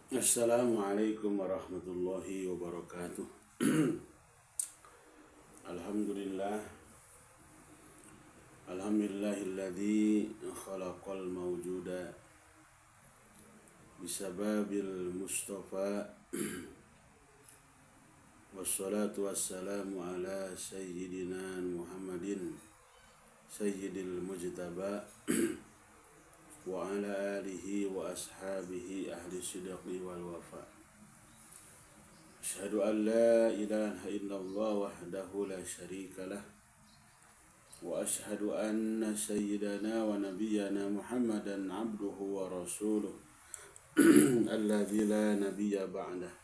Assalamualaikum warahmatullahi wabarakatuh. Alhamdulillah. Alhamdulillahilladzi khalaqal mawjuda bisababil mustafa. Wassalatu wassalamu ala sayyidina Muhammadin sayyidil mujtaba wa ala alihi wa ashabihi ahli sidqi wal wafa. Asyhadu an la ilaha illallah wahdahu la syarika lah wa asyhadu anna sayyidana wa nabiyyana Muhammadan abduhu wa rasuluh alladzi la nabiyya ba'dah.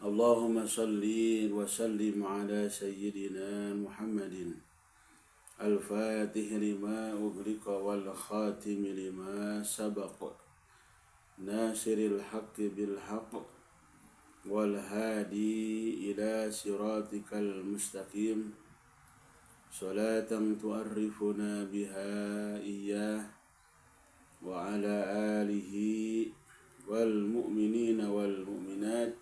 Allahumma salli wa sallim ala sayyidina Muhammadin al-fatih lima ughliqa wal khatim lima sabaq nasiril haqqi bil haqq wal hadi ila siratikal mustaqim salatan tu'arrifuna biha iyyah wa ala alihi wal mu'minina wal mu'minat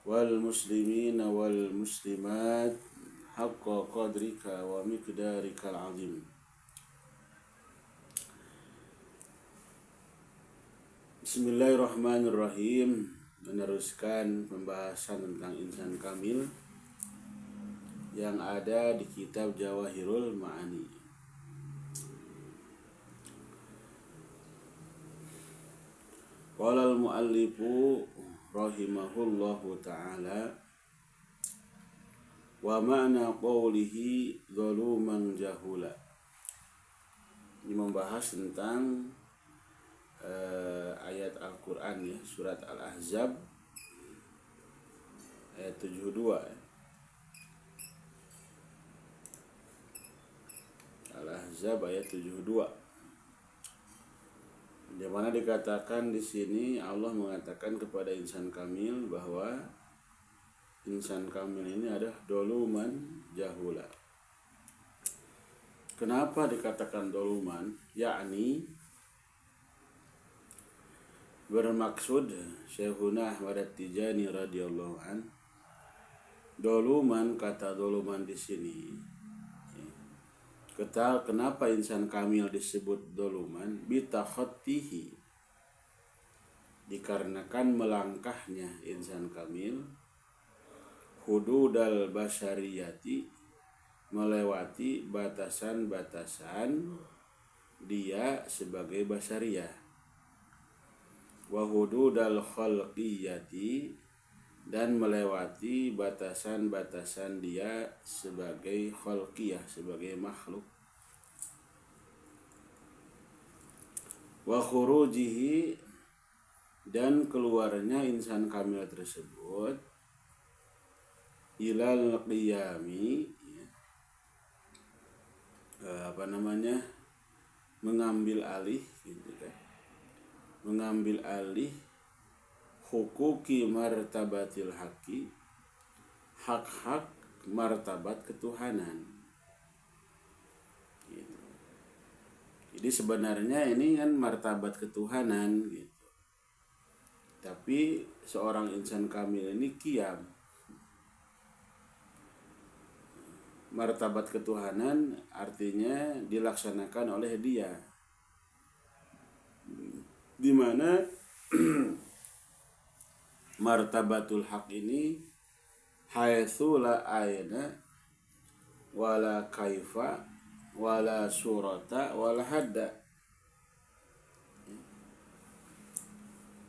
wal muslimina wal muslimat haqqa qadrika wa miqdarikal azim. Bismillahirrahmanirrahim. Meneruskan pembahasan tentang insan kamil yang ada di kitab Jawahirul Ma'ani. Qala al-muallifu rahimahullahu ta'ala wa ma'na qawlihi zaluman jahula. Ini membahas tentang ayat Al-Quran ya, surat Al-Ahzab ayat 72 ya. Al-Ahzab ayat 72, di mana dikatakan di sini Allah mengatakan kepada insan kamil bahwa insan kamil ini adalah doluman jahula. Kenapa dikatakan doluman? Yakni bermaksud Syekhuna Ahmad At-Tijani radhiyallahu an, doluman, kata doluman di sini. Kenapa insan kamil disebut doluman? Bitakhatihi, dikarenakan melangkahnya insan kamil hududal basyariyati, melewati batasan-batasan dia sebagai basyariyah, wa hududal khalqiyati, dan melewati batasan-batasan dia sebagai khalqiyah, sebagai makhluk, wa khurujihi, dan keluarnya insan kamil tersebut ilal qiyami, mengambil alih gitu kan, mengambil alih hukuki martabatil haqi, hak-hak martabat ketuhanan gitu. Jadi sebenarnya ini kan martabat ketuhanan gitu, tapi seorang insan kamil ini qiyam, martabat ketuhanan artinya dilaksanakan oleh dia, di mana martabatul haq ini haitsu la ayna wala kaifa wala surata wala hadda.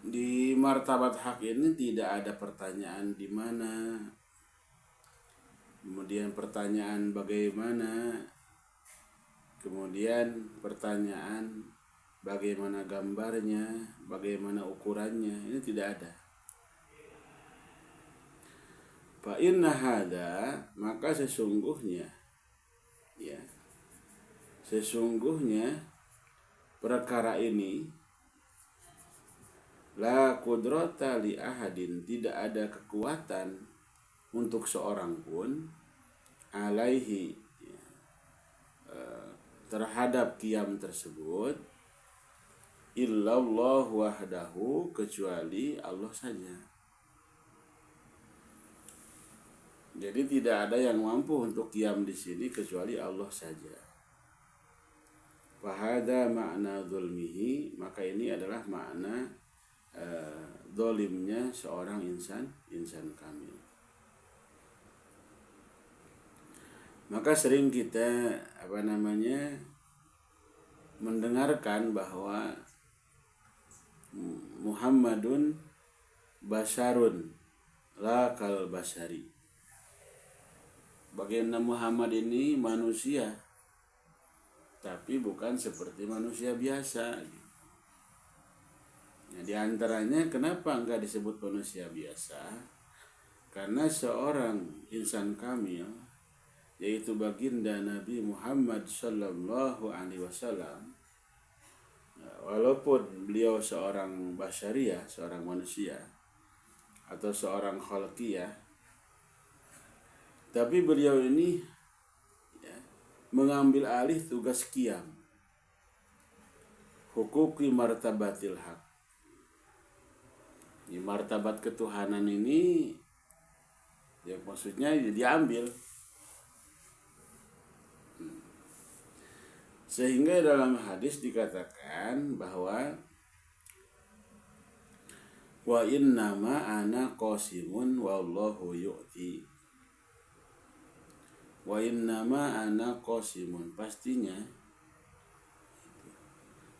Di martabat hak ini tidak ada pertanyaan di mana, kemudian pertanyaan bagaimana, kemudian pertanyaan bagaimana gambarnya, bagaimana ukurannya, ini tidak ada. Fa inna hada, maka sesungguhnya perkara ini la qudrata li ahadin, tidak ada kekuatan untuk seorang pun alaihi, terhadap qiyam tersebut, illallah wahdahu, kecuali Allah saja. Jadi tidak ada yang mampu untuk qiyam di sini kecuali Allah saja. Fahada makna zulmihi, maka ini adalah makna zalimnya seorang insan kamil. Maka sering kita mendengarkan bahwa Muhammadun basarun la kal basari. Bagaimana Muhammad ini manusia, tapi bukan seperti manusia biasa. Nah, di antaranya kenapa enggak disebut manusia biasa? Karena seorang insan kamil, yaitu baginda Nabi Muhammad sallallahu alaihi wasallam, walaupun beliau seorang basyariah, seorang manusia atau seorang khalqiyah, tapi beliau ini mengambil alih tugas qiyam, hukuki martabatil haq. Di martabat ketuhanan ini maksudnya diambil. Sehingga dalam hadis dikatakan bahwa wa innama ana qasimun wallahu yu'ti. Wa innama ana qasimun, pastinya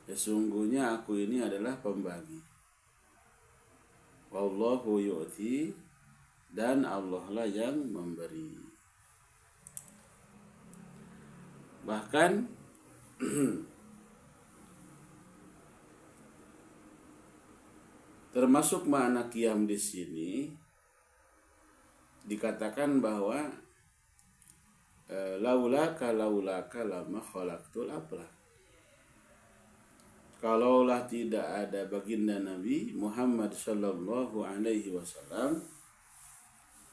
sesungguhnya aku ini adalah pembagi. Wallahu yu'ti, dan Allah lah yang memberi. Bahkan termasuk makna qiyam di sini dikatakan bahwa laulaka lama khalaqtul aflak. Kalaulah tidak ada baginda Nabi Muhammad sallallahu alaihi wasallam,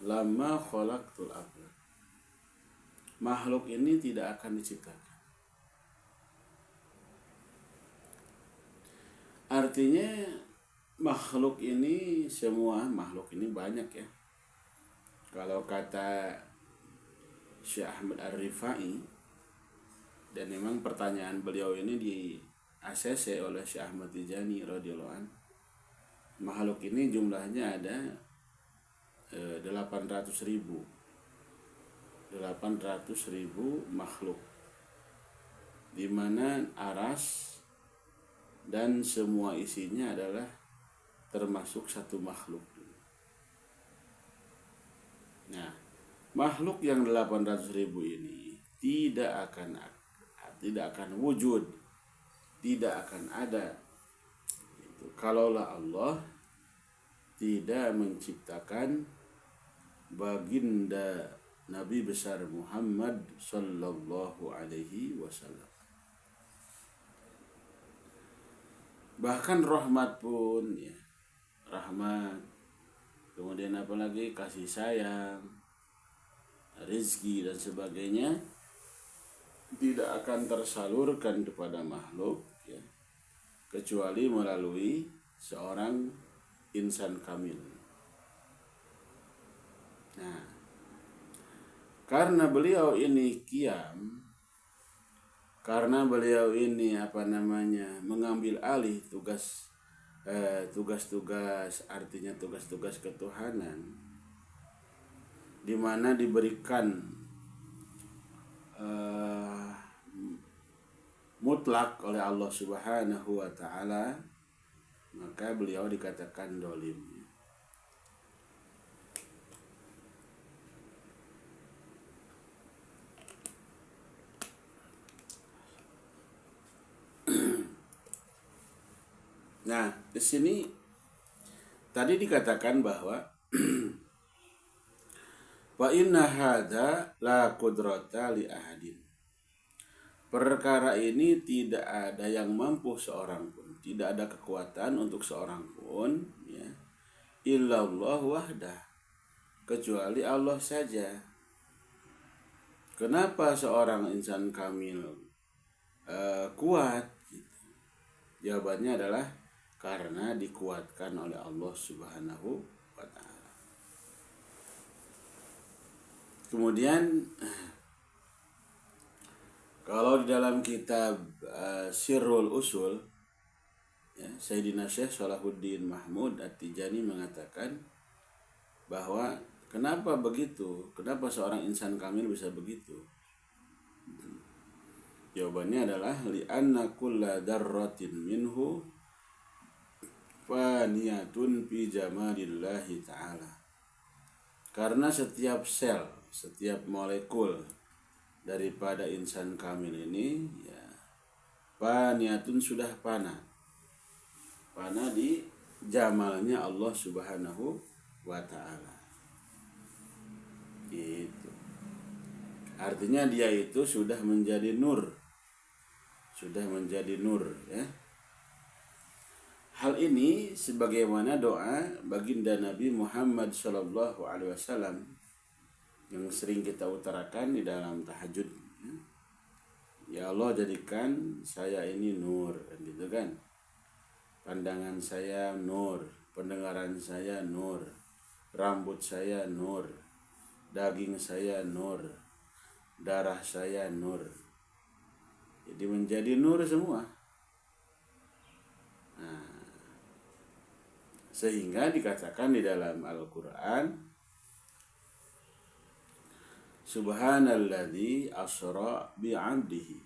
lama khalaqtul aflak, makhluk ini tidak akan diciptakan. Artinya makhluk ini, semua makhluk ini banyak ya. Kalau kata Syekh Ahmad Ar-Rifai, dan memang pertanyaan beliau ini di ACC oleh Syekh Ahmad Tijani radhiyallahu anhu, makhluk ini jumlahnya ada 800.000 makhluk, di mana aras dan semua isinya adalah termasuk satu makhluk. Nah, makhluk yang 800.000 ini tidak akan wujud, tidak akan ada kalaulah Allah tidak menciptakan baginda Nabi besar Muhammad sallallahu alaihi wasallam. Bahkan rahmat pun rahmat, kemudian apalagi kasih sayang, rezeki dan sebagainya tidak akan tersalurkan kepada makhluk kecuali melalui seorang insan kamil. Nah, karena beliau ini qiyam, karena beliau ini mengambil alih tugas-tugas, artinya tugas-tugas ketuhanan, di mana diberikan mutlak oleh Allah Subhanahu wa ta'ala, maka beliau dikatakan dolim. Nah, di sini tadi dikatakan bahwa wa inna hadza la qudrata li ahadin. Perkara ini tidak ada yang mampu seorang pun, tidak ada kekuatan untuk seorang pun illallah wahdah, kecuali Allah saja. Kenapa seorang insan kamil kuat? Jawabannya adalah karena dikuatkan oleh Allah Subhanahu wa taala. Kemudian kalau di dalam kitab Sirrul Usul, ya, Sayyidina Syekh Salahuddin Mahmud At-Tijani mengatakan bahwa kenapa begitu? Kenapa seorang insan kamil bisa begitu? Jawabannya adalah li'anna kulla darratin minhu faniyatun fi jamalillahi ta'ala. Karena setiap sel, setiap molekul daripada insan kamil ini ya faniyatun sudah fana di jamalnya Allah Subhanahu wa ta'ala. Gitu. Artinya dia itu sudah menjadi nur. Ya. Hal ini sebagaimana doa baginda Nabi Muhammad SAW yang sering kita utarakan di dalam tahajud. Ya Allah, jadikan saya ini nur, gitu kan? Pandangan saya nur, pendengaran saya nur, rambut saya nur, daging saya nur, darah saya nur. Jadi menjadi nur semua. Nah, sehingga dikatakan di dalam Al-Quran, Subhanalladzi asra bi'abdihi.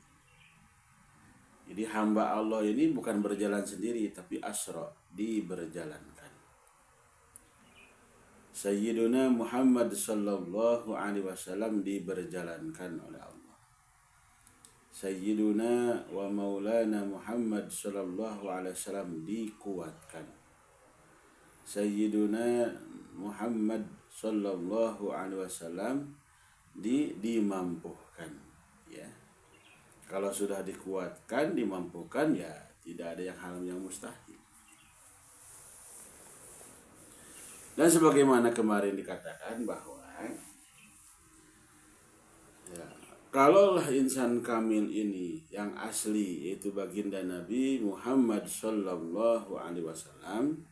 Jadi hamba Allah ini bukan berjalan sendiri, tapi asra, diberjalankan. Sayyiduna Muhammad sallallahu alaihi wasallam diberjalankan oleh Allah. Sayyiduna wa maulana Muhammad sallallahu alaihi wasallam dikuatkan. Sayyiduna Muhammad sallallahu alaihi wasallam dimampuhkan, ya. Kalau sudah dikuatkan, dimampuhkan, ya tidak ada hal yang mustahil. Dan sebagaimana kemarin dikatakan bahwa ya, kalaulah insan kamil ini yang asli yaitu baginda Nabi Muhammad sallallahu alaihi wasallam,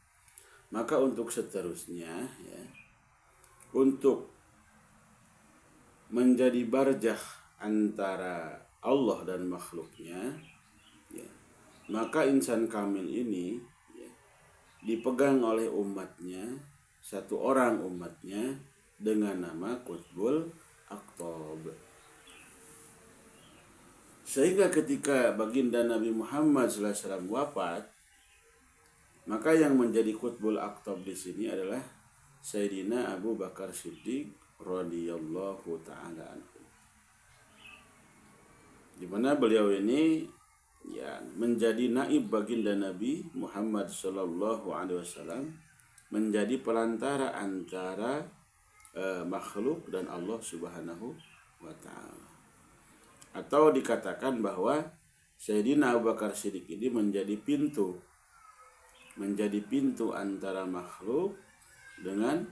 maka untuk seterusnya ya, untuk menjadi barjah antara Allah dan makhluknya, ya, maka insan kamil ini ya, dipegang oleh umatnya, satu orang umatnya, dengan nama Qutbul Aqtab. Sehingga ketika baginda Nabi Muhammad SAW wafat, maka yang menjadi Qutbul Aqtab di sini adalah Sayyidina Abu Bakar Siddiq radhiyallahu ta'ala anhu. Di mana beliau ini ya menjadi naib baginda Nabi Muhammad sallallahu alaihi wasallam, menjadi perantara antara makhluk dan Allah Subhanahu wa taala. Atau dikatakan bahwa Sayyidina Abu Bakar Siddiq ini menjadi pintu antara makhluk dengan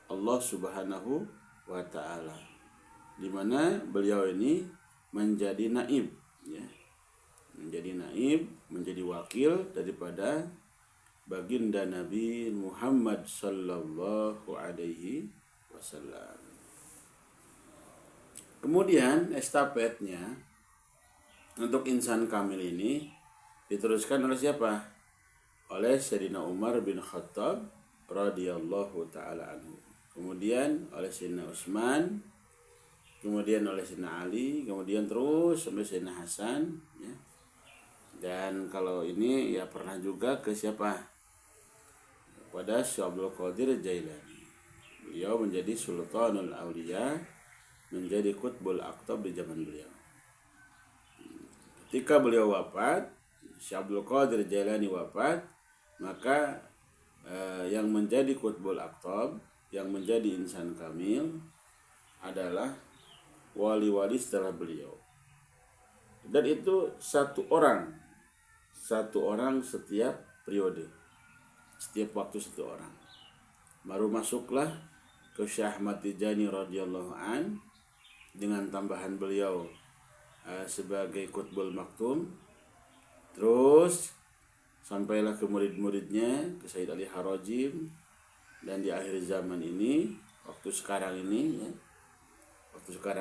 Allah Subhanahu wa taala, di mana beliau ini menjadi naib, ya. Menjadi wakil daripada baginda Nabi Muhammad sallallahu alaihi wasallam. Kemudian estafetnya untuk insan kamil ini diteruskan oleh siapa? Oleh Sayyidina Umar bin Khattab radhiyallahu taala anhu. Kemudian oleh Sayyidina Utsman, kemudian oleh Sayyidina Ali, kemudian terus sampai Sayyidina Hasan, ya. Dan kalau ini ya pernah juga ke siapa? Pada Syekh Abdul Qadir Jailani. Beliau menjadi Sultanul Auliya, menjadi Qutbul Aqtab di zaman beliau. Ketika beliau wafat, Syekh Abdul Qadir Jailani wafat, maka yang menjadi Qutbul Aqtab, yang menjadi insan kamil adalah wali-wali setelah beliau. Dan itu satu orang setiap periode, setiap waktu satu orang. Baru masuklah ke Syekh Ahmad Tijani radhiyallahu an dengan tambahan beliau sebagai Qutbul Maktum. Terus sampailah ke murid-muridnya, ke Sayyid Ali Harajim, dan di akhir zaman ini, waktu sekarang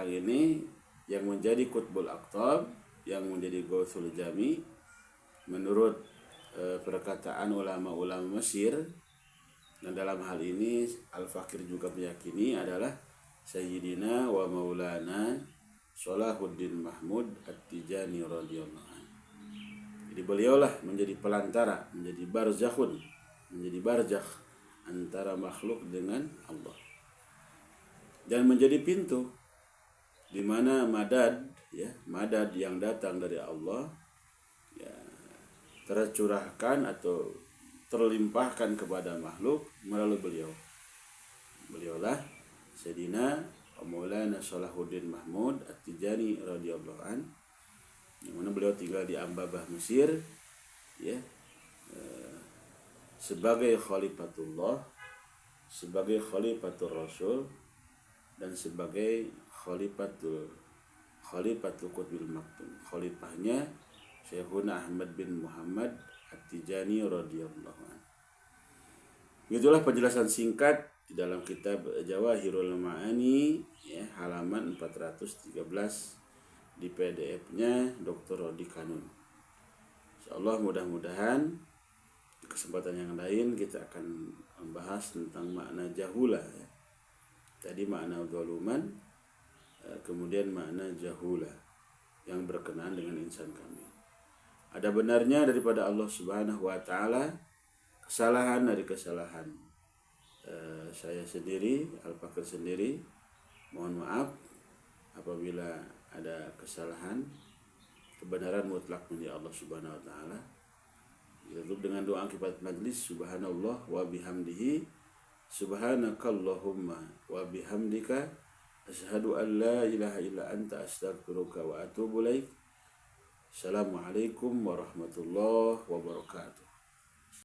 ini yang menjadi Qutbul Aqtab, yang menjadi Ghawthul Jami, menurut perkataan ulama-ulama Mesir, dan dalam hal ini Al-Fakir juga meyakini adalah Sayyidina wa Maulana Salahuddin Mahmud At-Tijani radhiyallahu anhu. Jadi beliaulah menjadi pelantara, menjadi barzakh antara makhluk dengan Allah, dan menjadi pintu di mana madad yang datang dari Allah ya, tercurahkan atau terlimpahkan kepada makhluk melalui beliau. Beliaulah Sayyidina Maulana Salahuddin Mahmud At-Tijani radhiyallahu an, yang mana beliau tinggal di Ambabah, Mesir, ya, sebagai khalifatullah, sebagai khalifatul Rasul, dan sebagai khalifatul Qutbil Maktum, khalifahnya Syekhuna Ahmad bin Muhammad At-Tijani radhiyallahu anhu. Itulah penjelasan singkat di dalam kitab Jawahirul Ma'ani, ya, halaman 413 di PDF-nya Dr. Rodi Kanun. Insyaallah mudah-mudahan di kesempatan yang lain kita akan membahas tentang makna jahula, ya. Tadi makna zaluman, kemudian makna jahula yang berkenaan dengan insan kamil. Ada benarnya daripada Allah Subhanahu wa taala, kesalahan dari kesalahan saya sendiri, Al-Fakir sendiri. Mohon maaf apabila ada kesalahan. Kebenaran mutlak milik Allah Subhanahu wa taala. Ditutup dengan doa kifayat majlis, subhanallah wa bihamdihi, subhanakallahumma wa bihamdika, asyhadu an la ilaha illa anta, astaghfiruka wa atubu ilaik. Assalamualaikum warahmatullahi wabarakatuh.